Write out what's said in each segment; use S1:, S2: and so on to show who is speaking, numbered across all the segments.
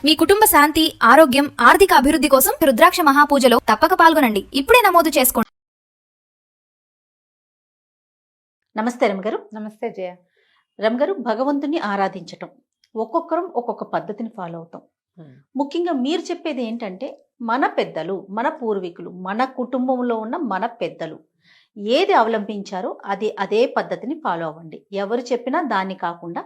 S1: మీ కుటుంబ శాంతి, ఆరోగ్యం, ఆర్థిక అభివృద్ధి కోసం రుద్రాక్ష మహాపూజలో తప్పక పాల్గొనండి. ఇప్పుడే నమోదు చేసుకోండి.
S2: నమస్తే రమగారు.
S3: నమస్తే జయ.
S2: రమగారు, భగవంతుని ఆరాధించటం ఒక్కొక్కరం ఒక్కొక్క పద్ధతిని ఫాలో అవుతాం. ముఖ్యంగా మీరు చెప్పేది ఏంటంటే, మన పెద్దలు, మన పూర్వీకులు, మన కుటుంబంలో ఉన్న మన పెద్దలు ఏది అవలంబించారో అదే పద్ధతిని ఫాలో అవ్వండి. ఎవరు చెప్పినా దాన్ని కాకుండా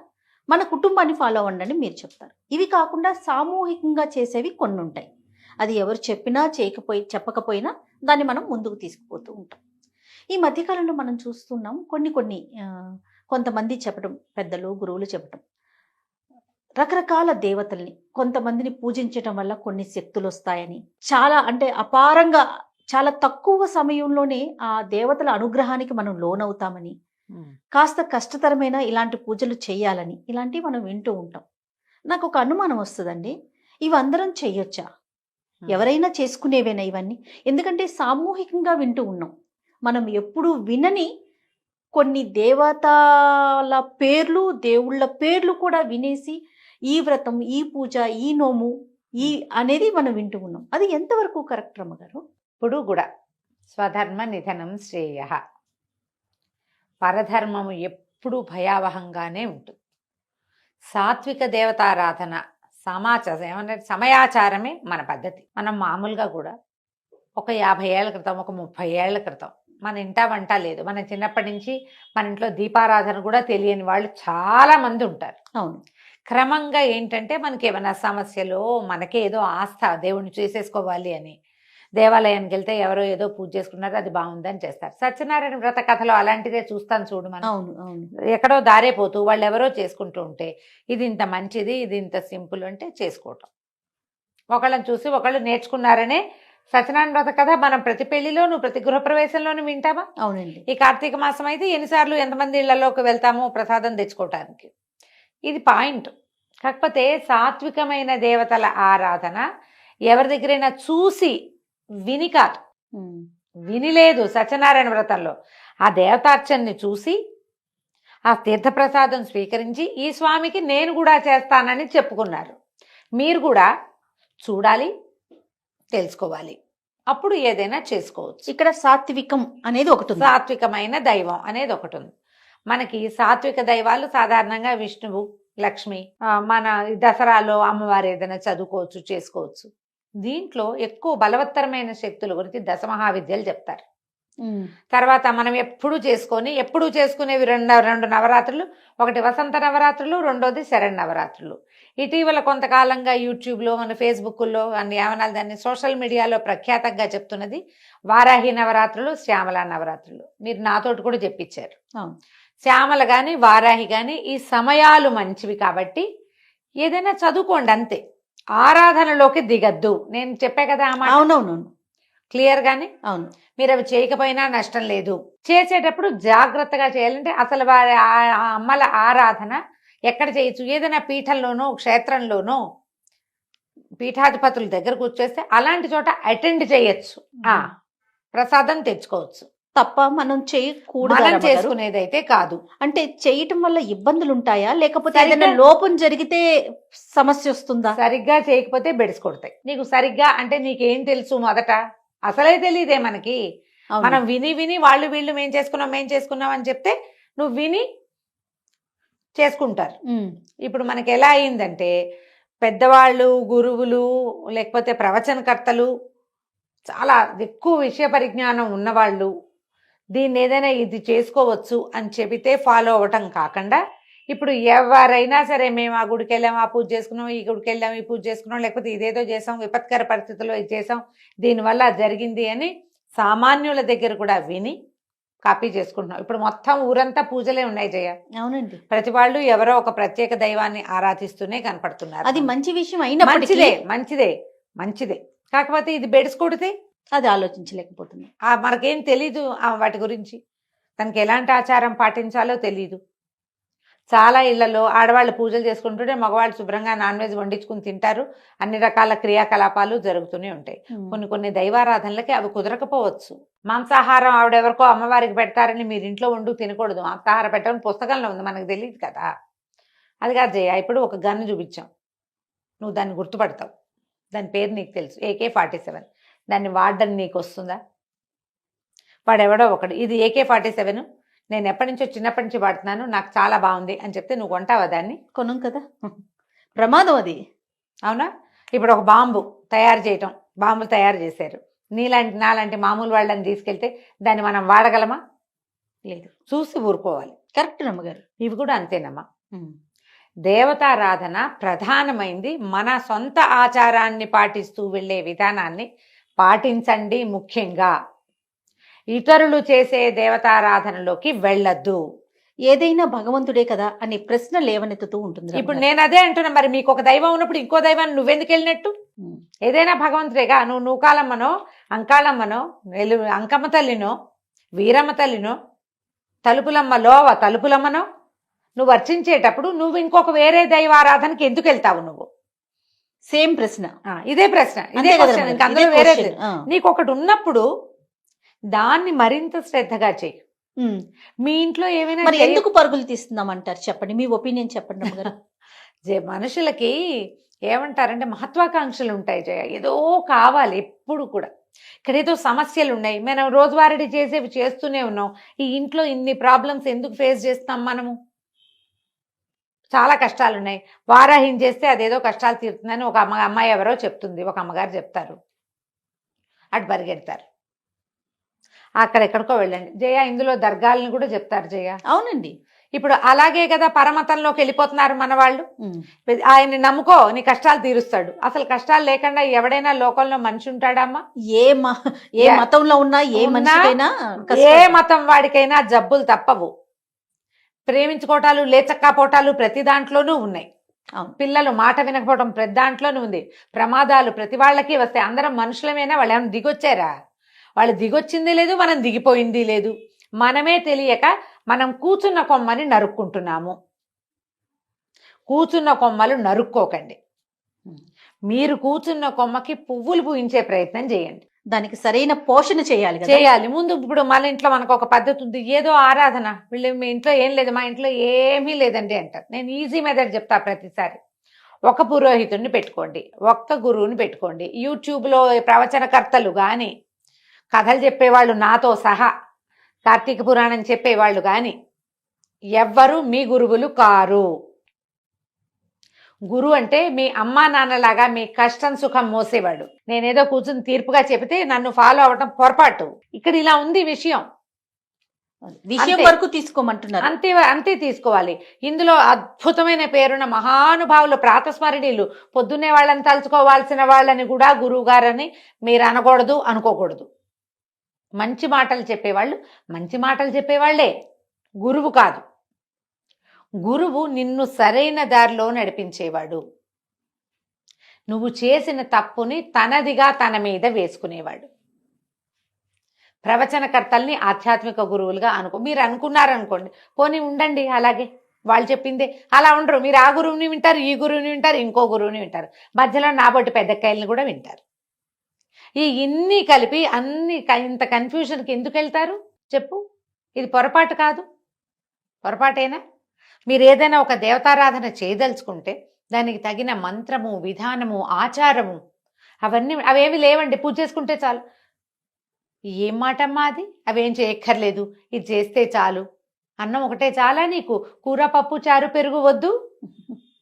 S2: మన కుటుంబాన్ని ఫాలో అవ్వండి అని మీరు చెప్తారు. ఇవి కాకుండా సామూహికంగా చేసేవి కొన్ని ఉంటాయి. అది ఎవరు చెప్పినా చెప్పకపోయినా దాన్ని మనం ముందుకు తీసుకుపోతూ ఉంటాం. ఈ మధ్యకాలంలో మనం చూస్తున్నాం కొంతమంది చెప్పడం, పెద్దలు గురువులు చెప్పడం, రకరకాల దేవతల్ని కొంతమందిని పూజించటం వల్ల కొన్ని శక్తులు వస్తాయని, చాలా అంటే అపారంగా చాలా తక్కువ సమయంలోనే ఆ దేవతల అనుగ్రహానికి మనం లోనవుతామని, కాస్త కష్టతరమైన ఇలాంటి పూజలు చేయాలని, ఇలాంటివి మనం వింటూ ఉంటాం. నాకు ఒక అనుమానం వస్తుందండి, ఇవందరం చెయ్యొచ్చా? ఎవరైనా చేసుకునేవేనా ఇవన్నీ? ఎందుకంటే సామూహికంగా వింటూ ఉన్నాం. మనం ఎప్పుడు వినని కొన్ని దేవతల పేర్లు, దేవుళ్ళ పేర్లు కూడా వినేసి ఈ వ్రతం, ఈ పూజ, ఈ నోము అనేది మనం వింటూ ఉన్నాం. అది ఎంతవరకు కరెక్ట్ రమ్మగారు?
S3: ఇప్పుడు కూడా స్వధర్మ నిధనం శ్రేయ, పరధర్మము ఎప్పుడు భయావహంగానే ఉంటుంది. సాత్విక దేవతారాధన సమయాచారమే మన పద్ధతి. మనం మామూలుగా కూడా ఒక 50 ఏళ్ల క్రితం, ఒక 30 ఏళ్ల క్రితం మన ఇంటా వంట లేదు. మన చిన్నప్పటి నుంచి మన ఇంట్లో దీపారాధన కూడా తెలియని వాళ్ళు చాలా మంది ఉంటారు.
S2: అవును.
S3: క్రమంగా ఏంటంటే మనకి ఏమైనా సమస్యలు, మనకే ఏదో ఆస్థ దేవుణ్ణి చేసేసుకోవాలి అని దేవాలయానికి వెళ్తే ఎవరో ఏదో పూజ చేసుకున్నారు, అది బాగుందని చేస్తారు. సత్యనారాయణ వ్రత కథలో అలాంటిదే చూస్తాను చూడు మనం.
S2: అవును అవును.
S3: ఎక్కడో దారేపోతూ వాళ్ళు ఎవరో చేసుకుంటూ ఉంటే ఇది ఇంత మంచిది, ఇది ఇంత సింపుల్ అంటే చేసుకోవటం. ఒకళ్ళని చూసి ఒకళ్ళు నేర్చుకున్నారనే సత్యనారాయణ వ్రత కథ మనం ప్రతి పెళ్లిలోనూ, ప్రతి గృహప్రవేశంలోనూ వింటామా?
S2: అవునండి.
S3: ఈ కార్తీక మాసం అయితే ఎన్నిసార్లు ఎంతమంది ఇళ్లలోకి వెళ్తామో ప్రసాదం తెచ్చుకోవటానికి. ఇది పాయింట్. కాకపోతే సాత్వికమైన దేవతల ఆరాధన ఎవరి దగ్గరైనా చూసి విని కాదు, వినిలేదు. సత్యనారాయణ వ్రతంలో ఆ దేవతార్చనని చూసి ఆ తీర్థప్రసాదం స్వీకరించి ఈ స్వామికి నేను కూడా చేస్తానని చెప్పుకున్నారు. మీరు కూడా చూడాలి, తెలుసుకోవాలి, అప్పుడు ఏదైనా చేసుకోవచ్చు.
S2: ఇక్కడ సాత్వికం అనేది ఒకటి ఉంది,
S3: సాత్వికమైన దైవం అనేది ఒకటి ఉంది. మనకి సాత్విక దైవాలు సాధారణంగా విష్ణువు, లక్ష్మి, మన దసరాలో అమ్మవారు ఏదైనా చదువుకోవచ్చు, చేసుకోవచ్చు. దీంట్లో ఎక్కువ బలవత్తరమైన శక్తుల గురించి దశమహావిద్యలు చెప్తారు. తర్వాత మనం ఎప్పుడు చేసుకునేవి రెండు నవరాత్రులు. ఒకటి వసంత నవరాత్రులు, రెండోది శరణ్. ఇటీవల కొంతకాలంగా యూట్యూబ్లో, మన ఫేస్బుక్లో అన్ని ఏమనాలి దాన్ని, సోషల్ మీడియాలో ప్రఖ్యాతంగా చెప్తున్నది వారాహి నవరాత్రులు, శ్యామల నవరాత్రులు. మీరు నాతోటి కూడా చెప్పించారు. శ్యామల కానీ వారాహి కానీ ఈ సమయాలు మంచివి కాబట్టి ఏదైనా చదువుకోండి అంతే, ఆరాధనలోకి దిగద్దు. నేను చెప్పే కదా ఆ మాట.
S2: అవునవును,
S3: క్లియర్ గానే.
S2: అవును.
S3: మీరు అవి చేయకపోయినా నష్టం లేదు. చేసేటప్పుడు జాగ్రత్తగా చేయాలంటే అసలు వారి అమ్మల ఆరాధన ఎక్కడ చేయొచ్చు? ఏదైనా పీఠంలోనో, క్షేత్రంలోనో, పీఠాధిపతుల దగ్గర కూర్చోస్తే అలాంటి చోట అటెండ్ చేయొచ్చు, ప్రసాదం తెచ్చుకోవచ్చు
S2: తప్ప మనం చేయకూడదు.
S3: మనం చేసుకునేదైతే కాదు.
S2: అంటే చేయటం వల్ల ఇబ్బందులు ఉంటాయా, లేకపోతే ఏదైనా లోపం జరిగితే సమస్య వస్తుందా?
S3: సరిగ్గా చేయకపోతే బెడిసి కొడతాయి. నీకు సరిగ్గా అంటే నీకేం తెలుసు? మొదట అసలే తెలియదే మనకి. మనం విని వాళ్ళు వీళ్ళు మేం చేసుకున్నాం అని చెప్తే నువ్వు విని చేసుకుంటారు. ఇప్పుడు మనకి ఎలా అయిందంటే, పెద్దవాళ్ళు, గురువులు, లేకపోతే ప్రవచనకర్తలు, చాలా ఎక్కువ విషయ పరిజ్ఞానం ఉన్నవాళ్ళు దీన్ని ఏదైనా ఇది చేసుకోవచ్చు అని చెబితే ఫాలో అవ్వటం కాకుండా, ఇప్పుడు ఎవరైనా సరే మేము ఆ గుడికి వెళ్ళాం, ఆ పూజ చేసుకున్నాం, ఈ గుడికి వెళ్ళాం, ఈ పూజ చేసుకున్నాం, లేకపోతే ఇదేదో చేసాం, విపత్కర పరిస్థితుల్లో ఇది చేసాం, దీనివల్ల జరిగింది అని సామాన్యుల దగ్గర కూడా విని కాపీ చేసుకుంటున్నాం. ఇప్పుడు మొత్తం ఊరంతా పూజలే ఉన్నాయి జయ.
S2: అవునండి.
S3: ప్రతి వాళ్ళు ఎవరో ఒక ప్రత్యేక దైవాన్ని ఆరాధిస్తూనే కనపడుతున్నారు.
S2: అది మంచి విషయం అయినా
S3: మంచిదే. కాకపోతే ఇది బెడిసికొడితే
S2: అది ఆలోచించలేకపోతున్నాం.
S3: మనకేం తెలీదు వాటి గురించి, తనకి ఎలాంటి ఆచారం పాటించాలో తెలీదు. చాలా ఇళ్లలో ఆడవాళ్ళు పూజలు చేసుకుంటుంటే మగవాళ్ళు శుభ్రంగా నాన్ వెజ్ వండించుకుని తింటారు. అన్ని రకాల క్రియాకలాపాలు జరుగుతూనే ఉంటాయి. కొన్ని దైవారాధనలకి అవి కుదరకపోవచ్చు. మాంసాహారం ఆవిడెవరికో అమ్మవారికి పెడతారని మీరు ఇంట్లో వండు తినకూడదు. మాంసాహారం పెట్టడం పుస్తకంలో ఉంది, మనకు తెలియదు కదా. అది కాదు జయ. ఇప్పుడు ఒక గన్ను చూపించాం, నువ్వు దాన్ని గుర్తుపడతావు, దాని పేరు నీకు తెలుసు, AK-47. దాన్ని వాడడం నీకు వస్తుందా? వాడెవడో ఒకడు ఇది AK-47 నేను ఎప్పటి నుంచో చిన్నప్పటి నుంచి వాడుతున్నాను, నాకు చాలా బాగుంది అని చెప్తే నువ్వు కొంటావా దాన్ని?
S2: కొనం కదా, ప్రమాదం అది.
S3: అవునా? ఇప్పుడు ఒక బాంబు తయారు చేయటం, బాంబులు తయారు చేశారు, నాలాంటి మామూలు వాళ్ళని తీసుకెళ్తే దాన్ని మనం వాడగలమా?
S2: లేదు.
S3: చూసి ఊరుకోవాలి.
S2: కరెక్ట్ రమ్మగారు.
S3: ఇవి కూడా అంతేనమ్మా. దేవతారాధన ప్రధానమైంది. మన సొంత ఆచారాన్ని పాటిస్తూ వెళ్ళే విధానాన్ని పాటించండి. ముఖ్యంగా ఇతరులు చేసే దేవతారాధనలోకి వెళ్ళొద్దు.
S2: ఏదైనా భగవంతుడే కదా అనే ప్రశ్న లేవనెత్తుతూ ఉంటుంది.
S3: ఇప్పుడు నేను అదే అంటున్నా, మరి మీకు ఒక దైవం ఉన్నప్పుడు ఇంకో దైవాన్ని నువ్వెందుకు వెళ్ళినట్టు? ఏదైనా భగవంతుడేగా. నువ్వు నూకాలమ్మనో, అంకాళమ్మనో, అంకమ్మ తల్లినో, వీరమ్మ తల్లినో, తలుపులమ్మనో నువ్వు అర్చించేటప్పుడు నువ్వు ఇంకొక వేరే దైవారాధనకి ఎందుకు వెళ్తావు? నువ్వు
S2: సేమ్ ప్రశ్న,
S3: ఇదే ప్రశ్న, ఇదే క్వశ్చన్. ఇంకా అందులో వేరే నీకు ఒకటి ఉన్నప్పుడు దాన్ని మరింత శ్రద్ధగా చెయ్యి. మీ ఇంట్లో ఏమైనా
S2: మరి ఎందుకు పరుగులు తీస్తున్నాం అంటారు? చెప్పండి, మీ ఒపీనియన్ చెప్పండి రమ్మగారు.
S3: మనుషులకి ఏమంటారంటే మహత్వాకాంక్షలు ఉంటాయి జయ, ఏదో కావాలి ఎప్పుడు కూడా. ఇక్కడ ఏదో సమస్యలు ఉన్నాయి, మనం రోజువారీ చేసేవి చేస్తూనే ఉన్నాం. ఈ ఇంట్లో ఇన్ని ప్రాబ్లమ్స్ ఎందుకు ఫేస్ చేస్తాం మనము? చాలా కష్టాలు ఉన్నాయి. వారాహిం చేస్తే అదేదో కష్టాలు తీరుతుందని ఒక అమ్మాయి ఎవరో చెప్తుంది, ఒక అమ్మగారు చెప్తారు, అటు పరిగెడతారు. అక్కడెక్కడికో వెళ్ళండి జయ. ఇందులో దర్గాలను కూడా చెప్తారు జయ.
S2: అవునండి.
S3: ఇప్పుడు అలాగే కదా పరమతంలోకి వెళ్ళిపోతున్నారు మన వాళ్ళు. ఆయన్ని నమ్ముకో, నీ కష్టాలు తీరుస్తాడు. అసలు కష్టాలు లేకుండా ఎవడైనా లోకంలో మనిషి ఉంటాడమ్మా?
S2: ఏ మతంలో ఉన్నా, ఏ
S3: మతం వాడికైనా జబ్బులు తప్పవు. ప్రేమించుకోవటాలు, లేచక్కపోవటాలు ప్రతి దాంట్లోనూ ఉన్నాయి. పిల్లలు మాట వినకపోవటం ప్రతి దాంట్లోనూ ఉంది. ప్రమాదాలు ప్రతి వాళ్ళకి వస్తాయి. అందరం మనుషులమేనా? వాళ్ళు ఏమైనా దిగొచ్చారా? వాళ్ళు దిగొచ్చింది లేదు, మనం దిగిపోయింది లేదు. మనమే తెలియక మనం కూర్చున్న కొమ్మని నరుక్కుంటున్నాము. కూర్చున్న కొమ్మలు నరుక్కోకండి. మీరు కూర్చున్న కొమ్మకి పువ్వులు పూయించే ప్రయత్నం చేయండి.
S2: దానికి సరైన పోషణ చేయాలి
S3: ముందు. ఇప్పుడు మన ఇంట్లో మనకు ఒక పద్ధతి ఉంది, ఏదో ఆరాధన, వీళ్ళు మీ ఇంట్లో ఏం లేదు, మా ఇంట్లో ఏమీ లేదండి అంటారు. నేను ఈజీ మెథడ్ చెప్తా ప్రతిసారి. ఒక పురోహితుడిని పెట్టుకోండి, ఒక్క గురువుని పెట్టుకోండి. యూట్యూబ్లో ప్రవచనకర్తలు కానీ, కథలు చెప్పేవాళ్ళు నాతో సహా, కార్తీక పురాణం చెప్పేవాళ్ళు కానీ ఎవ్వరూ మీ గురువులు కారు. గురువు అంటే మీ అమ్మా నాన్నలాగా మీ కష్టం సుఖం మోసేవాడు. నేనేదో కూర్చుని తీర్పుగా చెబితే నన్ను ఫాలో అవ్వటం పొరపాటు. ఇక్కడ ఇలా ఉంది విషయం
S2: వరకు తీసుకోమంటున్నారు.
S3: అంతే తీసుకోవాలి. ఇందులో అద్భుతమైన పేరున్న మహానుభావులు, ప్రాతస్మరణీయులు, పొద్దున్నే వాళ్ళని తలుచుకోవాల్సిన వాళ్ళని కూడా గురువు గారని మీరు అనకూడదు, అనుకోకూడదు. మంచి మాటలు చెప్పేవాళ్ళు మంచి మాటలు చెప్పేవాళ్లే, గురువు కాదు. గురువు నిన్ను సరైన దారిలో నడిపించేవాడు. నువ్వు చేసిన తప్పుని తనదిగా తన మీద వేసుకునేవాడు. ప్రవచనకర్తల్ని ఆధ్యాత్మిక గురువులుగా మీరు అనుకున్నారనుకోండి, పోనీ ఉండండి అలాగే, వాళ్ళు చెప్పిందే. అలా ఉండరు. మీరు ఆ గురువుని వింటారు, ఈ గురువుని వింటారు, ఇంకో గురువుని వింటారు, మధ్యలో నాబొట్టి పెద్దకాయలను కూడా వింటారు. ఇన్ని కలిపి ఇంత కన్ఫ్యూజన్కి ఎందుకు వెళ్తారు చెప్పు? ఇది పొరపాటు కాదు, పొరపాటేనా? మీరు ఏదైనా ఒక దేవతారాధన చేయదలుచుకుంటే దానికి తగిన మంత్రము, విధానము, ఆచారము అవేమి లేవండి. పూజ చేసుకుంటే చాలు. ఏం మాటమ్మా అది? అవేం చేయక్కర్లేదు, ఇది చేస్తే చాలు. అన్నం ఒకటే చాలా నీకు? కూర, పప్పు, చారు, పెరుగు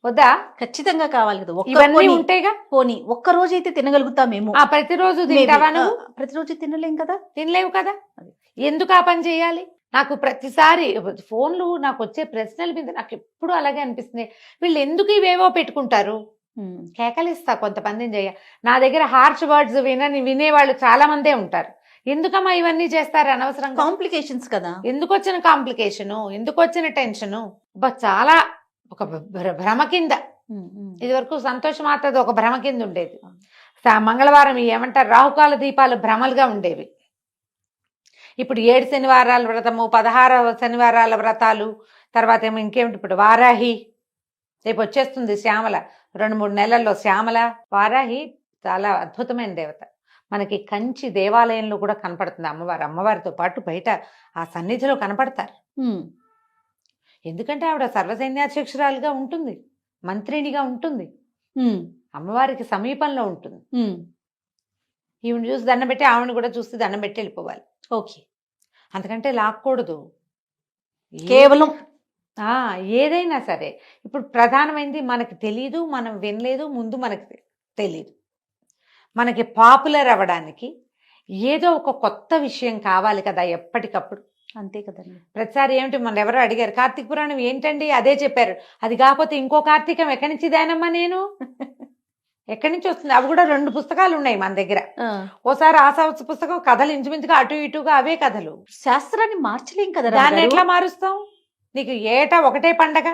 S3: వద్దా?
S2: ఖచ్చితంగా కావాలి కదా.
S3: ఇవన్నీ ఉంటాయిగా.
S2: పోనీ ఒక్క రోజు అయితే తినగలుగుతామేమో.
S3: ప్రతిరోజు తింటావా నువ్వు?
S2: ప్రతిరోజు తినలేం కదా.
S3: తినలేవు కదా. ఎందుకు ఆ పని చేయాలి? నాకు ప్రతిసారి ఫోన్లు నాకు వచ్చే ప్రశ్నల మీద నాకు ఎప్పుడు అలాగే అనిపిస్తుంది. వీళ్ళు ఎందుకు ఇవేవో పెట్టుకుంటారు? కేకలిస్తా కొంతమందిని చేయ. నా దగ్గర హార్ష్ వర్డ్స్ వినేవాళ్ళు చాలా మందే ఉంటారు. ఎందుకమ్మా ఇవన్నీ చేస్తారు అనవసరంగా?
S2: కాంప్లికేషన్స్ కదా.
S3: ఎందుకు వచ్చిన కాంప్లికేషను, ఎందుకు వచ్చిన టెన్షను? చాలా ఒక భ్రమ కింద. ఇది వరకు సంతోషమాతది ఒక భ్రమ కింద ఉండేది. మంగళవారం ఏమంటారు, రాహుకాల దీపాలు భ్రమలుగా ఉండేవి. ఇప్పుడు 7 శనివారాల వ్రతము, 16 శనివారాల వ్రతాలు, తర్వాత ఏమో ఇంకేమిటి, ఇప్పుడు వారాహి రేపు వచ్చేస్తుంది. శ్యామల 2-3 నెలల్లో శ్యామల. వారాహి చాలా అద్భుతమైన దేవత. మనకి కంచి దేవాలయంలో కూడా కనపడుతుంది అమ్మవారితో పాటు బయట ఆ సన్నిధిలో కనపడతారు. ఎందుకంటే ఆవిడ సర్వసైన్యాధ్యక్షురాలుగా ఉంటుంది, మంత్రినిగా ఉంటుంది. అమ్మవారికి సమీపంలో ఉంటుంది. ఈవిడ చూసి దండం పెట్టి ఆవిడని కూడా చూసి దండం పెట్టి వెళ్ళిపోవాలి.
S2: ఓకే.
S3: అంతకంటే లాక్కూడదు.
S2: కేవలం
S3: ఏదైనా సరే ఇప్పుడు ప్రధానమైనది మనకి తెలీదు, మనం వినలేదు, ముందు మనకి తెలీదు. మనకి పాపులర్ అవ్వడానికి ఏదో ఒక కొత్త విషయం కావాలి కదా ఎప్పటికప్పుడు.
S2: అంతే కదండి.
S3: ప్రతిసారి ఏమిటి మన ఎవరో అడిగారు కార్తీక పురాణం ఏంటండి, అదే చెప్పారు. అది కాకపోతే ఇంకో కార్తీకం ఎక్కడి నుంచి దానమ్మా నేను ఎక్కడి నుంచి వస్తుంది? అవి కూడా 2 పుస్తకాలు ఉన్నాయి మన దగ్గర. ఓసారి ఆ సంవత్సర పుస్తకం కథలు ఇంచుమించుగా అటు ఇటుగా అవే కథలు.
S2: శాస్త్రాన్ని మార్చలేం కదా.
S3: దాన్ని ఎట్లా మారుస్తాం? నీకు ఏటా ఒకటే పండగ,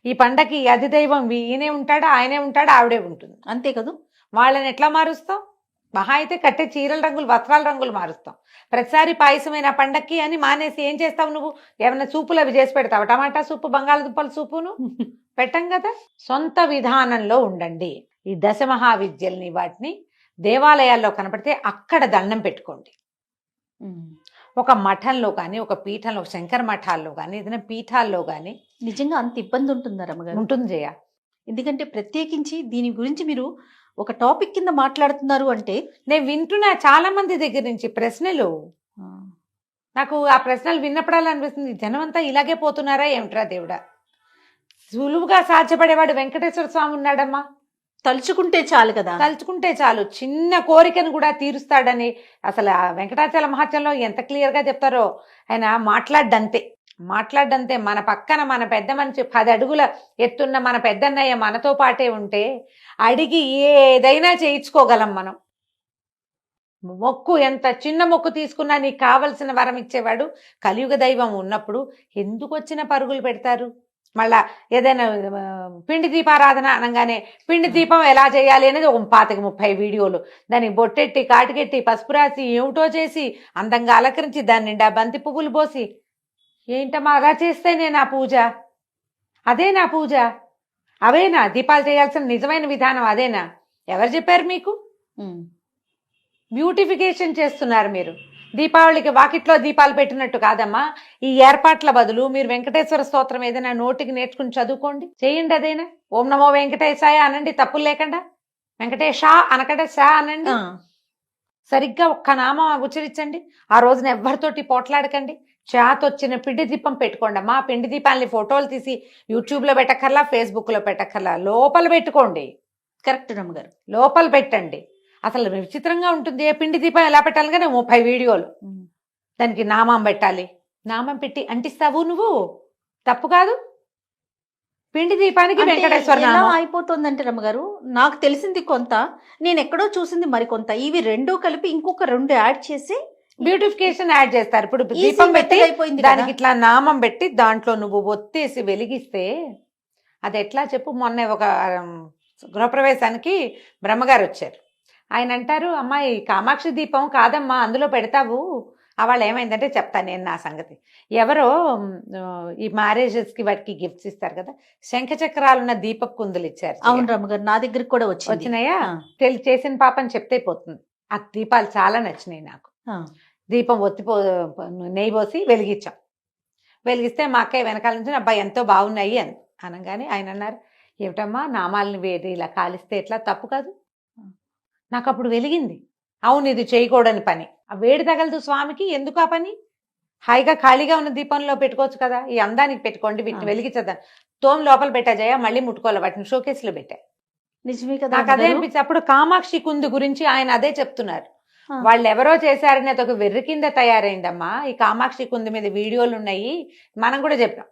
S3: ఈ పండగకి అధిదైవం ఈయనే ఉంటాడా, ఆయనే ఉంటాడా, ఆవిడే ఉంటుంది,
S2: అంతే కదా.
S3: వాళ్ళని ఎట్లా మారుస్తాం? మహా అయితే కట్టే చీరల రంగులు, వస్త్రాల రంగులు మారుస్తాం. ప్రతిసారి పాయసమైన పండక్కి అని మానేసి ఏం చేస్తావు నువ్వు? ఏమైనా సూపులు అవి చేసి పెడతావు? టమాటా సూపు, బంగాళదుంపల సూపును పెట్టం కదా. సొంత విధానంలో ఉండండి. ఈ దశమహావిద్యల్ని వాటిని దేవాలయాల్లో కనపడితే అక్కడ దండం పెట్టుకోండి. ఒక మఠంలో కానీ, ఒక పీఠంలో, ఒక శంకర మఠాల్లో కానీ, ఏదైనా పీఠాల్లో కానీ
S2: నిజంగా అంత ఇబ్బంది ఉంటుందా రమ్మగారు?
S3: ఉంటుంది జయ.
S2: ఎందుకంటే ప్రత్యేకించి దీని గురించి మీరు ఒక టాపిక్ కింద మాట్లాడుతున్నారు అంటే
S3: నేను వింటున్నా చాలా మంది దగ్గర నుంచి ప్రశ్నలు. నాకు ఆ ప్రశ్నలు విన్నప్పుడల్లా అనిపిస్తుంది, జనం అంతా ఇలాగే పోతున్నారా ఏమిట్రా దేవుడా. సులువుగా సాధ్యపడేవాడు వెంకటేశ్వర స్వామి ఉన్నాడమ్మా.
S2: తలుచుకుంటే చాలు కదా.
S3: తలుచుకుంటే చాలు, చిన్న కోరికను కూడా తీరుస్తాడని అసలు ఆ వెంకటాచల మహత్యంలో ఎంత క్లియర్ గా చెప్తారో. ఆయన మాట్లాడ్డంతే. మన పక్కన మన పెద్ద మనిషి 10 అడుగుల ఎత్తున్న మన పెద్దన్నయ్య మనతో పాటే ఉంటే అడిగి ఏదైనా చేయించుకోగలం మనం. మొక్కు ఎంత చిన్న మొక్కు తీసుకున్నా నీకు కావలసిన వరం ఇచ్చేవాడు కలియుగ దైవం ఉన్నప్పుడు ఎందుకు వచ్చిన పరుగులు పెడతారు? మళ్ళా ఏదైనా పిండి దీపారాధన అనగానే పిండి దీపం ఎలా చేయాలి అనేది ఒక 25-30 వీడియోలు, దానికి బొట్టెట్టి, కాటికెట్టి, పసుపు రాసి, ఏమిటో చేసి అందంగా అలంకరించి దాని నిండా బంతి పువ్వులు పోసి, ఏంటమ్మా అలా చేస్తేనే నా పూజ? అదే నా పూజ? అవేనా దీపాలు చేయాల్సిన నిజమైన విధానం? అదేనా? ఎవరు చెప్పారు మీకు? బ్యూటిఫికేషన్ చేస్తున్నారు మీరు. దీపావళికి వాకిట్లో దీపాలు పెట్టినట్టు కాదమ్మా. ఈ ఏర్పాట్ల బదులు మీరు వెంకటేశ్వర స్తోత్రం ఏదైనా నోటికి నేర్చుకుని చదువుకోండి, చేయండి. అదేనా ఓం నమో వెంకటేశాయ అనండి, తప్పులు లేకుండా. వెంకటేశా అనకంటే షా అనండి. సరిగ్గా ఒక్క నామం ఉచ్చరించండి. ఆ రోజున ఎవరితోటి పోట్లాడకండి. చేతొచ్చిన పిండి దీపం పెట్టుకోండి అమ్మా. పిండి దీపాలని ఫోటోలు తీసి యూట్యూబ్లో పెట్టక్కర్లా, ఫేస్బుక్లో పెట్టక్కర్లా, లోపల పెట్టుకోండి.
S2: కరెక్ట్ రమ్మగారు,
S3: లోపల పెట్టండి. అసలు విచిత్రంగా ఉంటుంది. ఏ పిండి దీపం ఎలా పెట్టాలి కానీ 30 వీడియోలు. దానికి నామం పెట్టాలి. నామం పెట్టి అంటిస్తావు నువ్వు, తప్పు కాదు. పిండి దీపానికి వెంకటేశ్వర నామం
S2: అయిపోతుందంటే రమ్మగారు, నాకు తెలిసింది కొంత, నేను ఎక్కడో చూసింది మరికొంత. ఇవి 2 కలిపి ఇంకొక 2 యాడ్ చేసి
S3: బ్యూటిఫికేషన్ యాడ్ చేస్తారు. ఇప్పుడు దీపం పెట్టి దానికి ఇట్లా నామం పెట్టి దాంట్లో నువ్వు ఒత్తేసి వెలిగిస్తే అది ఎట్లా చెప్పు. మొన్న ఒక గృహప్రవేశానికి బ్రహ్మగారు వచ్చారు. ఆయన అంటారు, అమ్మాయి కామాక్షి దీపం కాదమ్మా అందులో పెడతావు. వాళ్ళు ఏమైందంటే చెప్తాను నేను నా సంగతి. ఎవరో ఈ మ్యారేజెస్కి వాటికి గిఫ్ట్స్ ఇస్తారు కదా, శంఖచక్రాలున్న దీపపు కుందులు ఇచ్చారు.
S2: అవును రమ్మగారు, నా దగ్గరికి కూడా
S3: వచ్చినాయా? చేసిన పాపని చెప్తే పోతుంది. ఆ దీపాలు చాలా నచ్చినాయి నాకు. దీపం నెయ్యి పోసి వెలిగించాం. వెలిగిస్తే మా అక్కయ్య వెనకాల నుంచి అబ్బాయి ఎంతో బాగున్నాయి అని అనగానే ఆయన అన్నారు, ఏమిటమ్మా నామాలని వేడి ఇలా కాలిస్తే ఎట్లా, తప్పు కాదు. నాకు అప్పుడు వెలిగింది, అవును ఇది చేయకూడని పని. ఆ వేడి తగలదు స్వామికి, ఎందుకు ఆ పని? హాయిగా ఖాళీగా ఉన్న దీపంలో పెట్టుకోవచ్చు కదా. ఈ అందానికి పెట్టుకోండి, వీటిని వెలిగించదా. తోమ్ లోపల పెట్టా జయ, మళ్ళీ ముట్టుకోవాలి, వాటిని షోకేస్లో పెట్టా.
S2: నిజమే కదా.
S3: నాకు అదే అనిపించి అప్పుడు కామాక్షి కుందు గురించి ఆయన అదే చెప్తున్నారు. వాళ్ళు ఎవరో చేశారని అదొక వెర్రి కింద తయారైందమ్మా. ఈ కామాక్షి కుందు మీద వీడియోలు ఉన్నాయి, మనం కూడా చెప్పాం.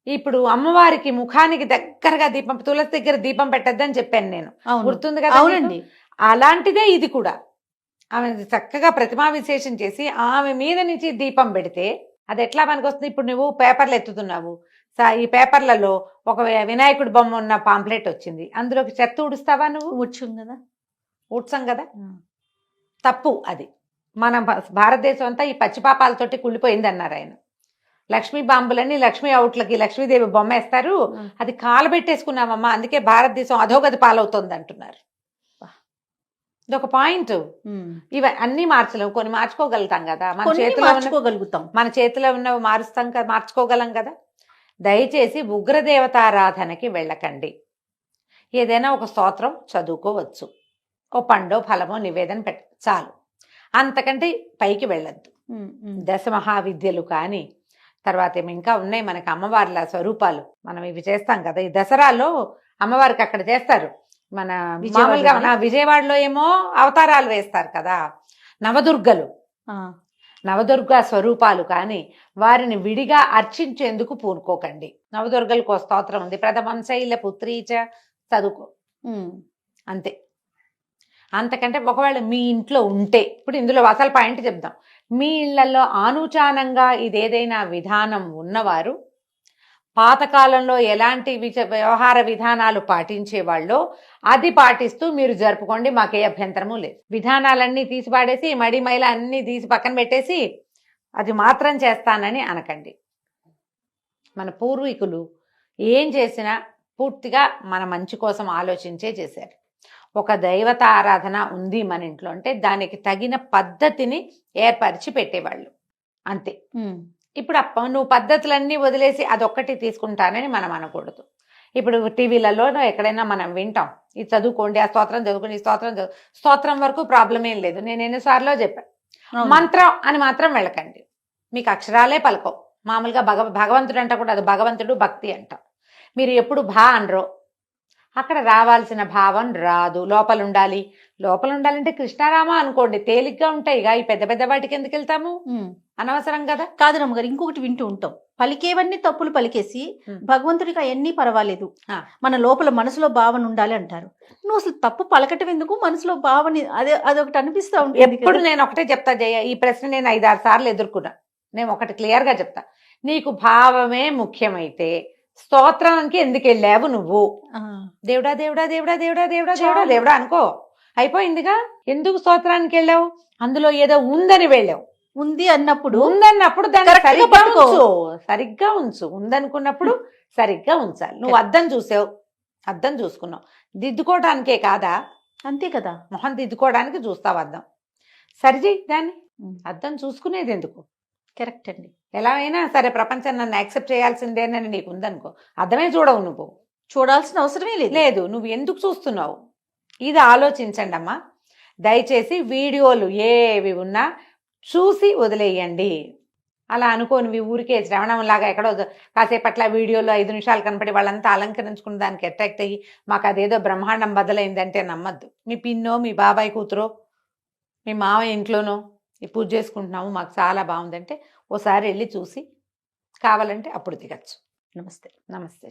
S3: ఇప్పుడు అమ్మవారికి ముఖానికి దగ్గరగా దీపం, తులసి దగ్గర దీపం పెట్టద్దని చెప్పాను నేను, గుర్తుంది కదా.
S2: అవునండి,
S3: అలాంటిదే ఇది కూడా. ఆమె చక్కగా ప్రతిమా విశేషం చేసి ఆమె మీద నుంచి దీపం పెడితే అది ఎట్లా పనికి వస్తుంది. ఇప్పుడు నువ్వు పేపర్లు ఎత్తుతున్నావు, ఈ పేపర్లలో ఒక వినాయకుడి బొమ్మ ఉన్న పాంప్లెట్ వచ్చింది, అందులోకి చెత్త ఊడుస్తావా నువ్వు? ఊడ్చాం కదా, తప్పు అది. మన భారతదేశం అంతా ఈ పచ్చిపాపాలతోటి కుళ్ళిపోయింది అన్నారు ఆయన. లక్ష్మీ బాంబులని లక్ష్మీ అవుట్లకి లక్ష్మీదేవి బొమ్మ వేస్తారు, అది కాలబెట్టేసుకున్నామమ్మా, అందుకే భారతదేశం అధోగతి పాలవుతుంది అంటున్నారు. ఇదొక పాయింట్. ఇవి అన్ని మార్చలేము, కొన్ని మార్చుకోగలుగుతాం కదా. మన చేతిలో ఉన్నవి మారుస్తాం కదా, మార్చుకోగలం కదా. దయచేసి ఉగ్రదేవతారాధనకి వెళ్ళకండి. ఏదైనా ఒక స్తోత్రం చదువుకోవచ్చు, ఓ పండో ఫలమో నివేదన పెట్ట చాలు, అంతకంటే పైకి వెళ్ళద్దు. దశ మహావిద్యలు కానీ తర్వాత ఏమి ఇంకా ఉన్నాయి మనకి అమ్మవార్ల స్వరూపాలు, మనం ఇవి చేస్తాం కదా ఈ దసరాలో అమ్మవారికి అక్కడ చేస్తారు. మన మామూలుగా మన విజయవాడలో ఏమో అవతారాలు వేస్తారు కదా నవదుర్గలు, నవదుర్గ స్వరూపాలు కానీ వారిని విడిగా అర్చించేందుకు పూనుకోకండి. నవదుర్గలకు ఒక స్తోత్రం ఉంది, ప్రథమం శైల పుత్రీచ, చదువుకో అంతే. అంతకంటే ఒకవేళ మీ ఇంట్లో ఉంటే, ఇప్పుడు ఇందులో అసలు పాయింట్ చెప్దాం, మీ ఇళ్లలో ఆనుచానంగా ఇదేదైనా విధానం ఉన్నవారు పాతకాలంలో ఎలాంటి వ్యవహార విధానాలు పాటించేవాళ్ళో అది పాటిస్తూ మీరు జరుపుకోండి, మాకే అభ్యంతరము లేదు. విధానాలన్నీ తీసి పాడేసి మడి మైల అన్నీ తీసి పక్కన పెట్టేసి అది మాత్రం చేస్తానని అనకండి. మన పూర్వీకులు ఏం చేసినా పూర్తిగా మన మంచి కోసం ఆలోచించే చేశారు. ఒక దైవత ఆరాధన ఉంది మన ఇంట్లో అంటే దానికి తగిన పద్ధతిని ఏర్పరిచి పెట్టేవాళ్ళు అంతే. ఇప్పుడు నువ్వు పద్ధతులన్నీ వదిలేసి అదొక్కటి తీసుకుంటానని మనం అనకూడదు. ఇప్పుడు టీవీలలో ఎక్కడైనా మనం వింటాం, ఇది చదువుకోండి, ఆ స్తోత్రం చదువుకోండి, ఈ స్తోత్రం వరకు ప్రాబ్లం ఏం లేదు. నేను ఎన్నిసార్లు చెప్పాను, మంత్రం అని మాత్రం వెళ్ళకండి, మీకు అక్షరాలే పలకవు. మామూలుగా భగవంతుడు అంట కూడా అది భగవంతుడు భక్తి అంట. మీరు ఎప్పుడు అనరో అక్కడ రావాల్సిన భావం రాదు. లోపల ఉండాలంటే కృష్ణారామ అనుకోండి, తేలిగ్గా ఉంటాయి. ఈ పెద్ద పెద్ద వాటికి ఎందుకు వెళ్తాము, అనవసరం కదా.
S2: కాదు రమ్మగారు, ఇంకొకటి వింటూ ఉంటాం, పలికేవన్నీ తప్పులు పలికేసి భగవంతుడికి అవన్నీ పర్వాలేదు, మన లోపల మనసులో భావన ఉండాలి అంటారు. నువ్వు అసలు తప్పు పలకటం ఎందుకు, మనసులో భావన అదొకటి అనిపిస్తా ఉంటుంది.
S3: ఎప్పుడు నేను ఒకటే చెప్తా జయ, ఈ ప్రశ్న నేను 5-6 సార్లు ఎదుర్కొన్నా. నేను ఒకటి క్లియర్ గా చెప్తా, నీకు భావమే ముఖ్యమైతే స్తోత్రానికి ఎందుకు వెళ్ళావు నువ్వు? దేవుడా దేవుడా దేవుడా దేవుడా దేవుడా దేవుడా దేవుడా అనుకో, అయిపోయిందిగా. ఎందుకు స్తోత్రానికి వెళ్ళావు? అందులో ఏదో ఉందని వెళ్ళావు. ఉందన్నప్పుడు దాన్ని సరిగ్గా ఉంచు. ఉందనుకున్నప్పుడు సరిగ్గా ఉంచాలి. నువ్వు అద్దం చూసావు, అద్దం చూసుకున్నావు, దిద్దుకోవడానికే కాదా? అంతే కదా, మొహం దిద్దుకోవడానికి చూస్తావు అద్దం, సరిచేయి దాన్ని. అద్దం చూసుకునేది ఎందుకు? కరెక్ట్ అండి. ఎలా అయినా సరే ప్రపంచం నన్ను యాక్సెప్ట్ చేయాల్సిందేనని నీకు ఉందనుకో, అర్థమే చూడవు, నువ్వు చూడాల్సిన అవసరమే లేదు. నువ్వు ఎందుకు చూస్తున్నావు? ఇది ఆలోచించండి అమ్మా. దయచేసి వీడియోలు ఏవి ఉన్నా చూసి వదిలేయండి. అలా అనుకోని ఊరికే శ్రవణంలాగా ఎక్కడో కాసేపట్ల వీడియోలో 5 నిమిషాలు కనపడి వాళ్ళంతా అలంకరించుకున్న దానికి అట్రాక్ట్ అయ్యి మాకు అదేదో బ్రహ్మాండం బదులైందంటే నమ్మద్దు. మీ పిన్నో మీ బాబాయ్ కూతురో మీ మావయ్య ఇంట్లోనో ఈ పూజ చేసుకుంటున్నాము మాకు చాలా బాగుందంటే ఓసారి వెళ్ళి చూసి కావాలంటే అప్పుడు దిగచ్చు. నమస్తే. నమస్తే.